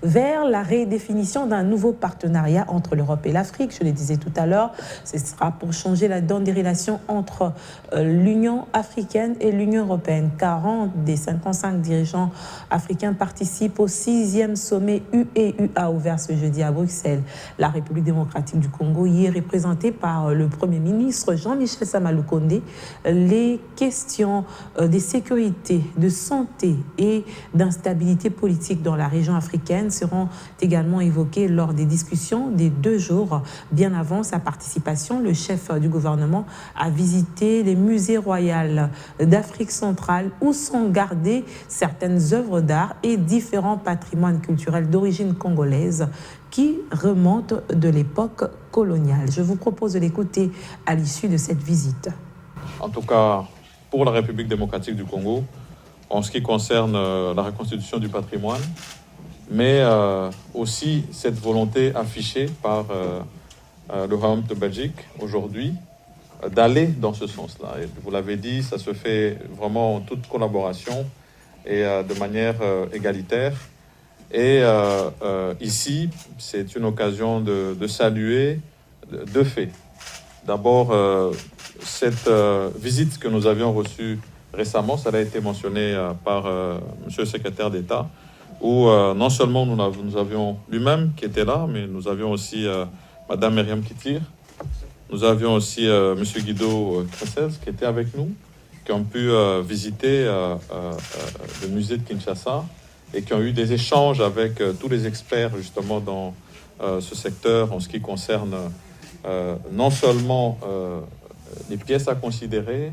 vers la redéfinition d'un nouveau partenariat entre l'Europe et l'Afrique. Je le disais tout à l'heure, ce sera pour changer la donne des relations entre l'Union africaine et l'Union européenne. 40 des 55 dirigeants africains participent au 6e sommet UE-UA ouvert ce jeudi à Bruxelles. La République démocratique du Congo y est représentée par le Premier ministre Jean-Michel Sama-Lukonde. Les questions de sécurité, de santé et d'instabilité politique dans la région africaine seront également évoquées lors des discussions des 2 jours. Bien avant sa participation, le chef du gouvernement a visité les musées royaux d'Afrique centrale où sont gardées certaines œuvres d'art et différents patrimoines culturels d'origine congolaise qui remontent de l'époque coloniale. Je vous propose de l'écouter à l'issue de cette visite. En tout cas, pour la République démocratique du Congo, en ce qui concerne la reconstitution du patrimoine, mais aussi cette volonté affichée par le Royaume de Belgique aujourd'hui d'aller dans ce sens-là. Et vous l'avez dit, ça se fait vraiment en toute collaboration et de manière égalitaire. Et ici, c'est une occasion de saluer 2 faits. D'abord, cette visite que nous avions reçue récemment, ça a été mentionné par Monsieur le secrétaire d'État, où non seulement nous avions lui-même qui était là, mais nous avions aussi Madame Myriam Kitir, nous avions aussi Monsieur Guido Cressels qui était avec nous, qui ont pu visiter le musée de Kinshasa et qui ont eu des échanges avec tous les experts justement dans ce secteur en ce qui concerne non seulement les pièces à considérer,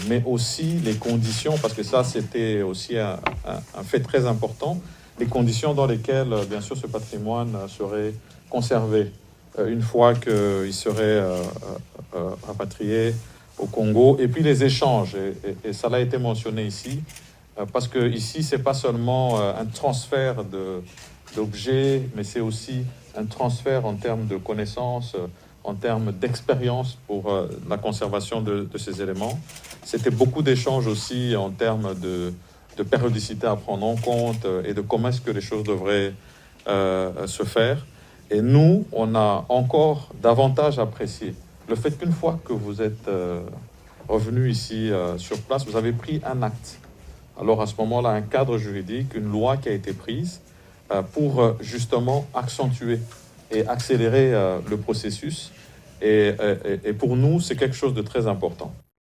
mais aussi les conditions, parce que ça c'était aussi un fait très important, les conditions dans lesquelles bien sûr ce patrimoine serait conservé une fois qu'il serait rapatrié au Congo, et puis les échanges, et ça a été mentionné ici, parce que ici c'est pas seulement un transfert d'objets, mais c'est aussi un transfert en termes de connaissances, en termes d'expérience pour la conservation de ces éléments. C'était beaucoup d'échanges aussi en termes de périodicité à prendre en compte et de comment est-ce que les choses devraient se faire. Et nous, on a encore davantage apprécié le fait qu'une fois que vous êtes revenu ici sur place, vous avez pris un acte. Alors à ce moment-là, un cadre juridique, une loi qui a été prise pour justement accentuer et accélérer le processus. Et pour nous, c'est quelque chose de très important.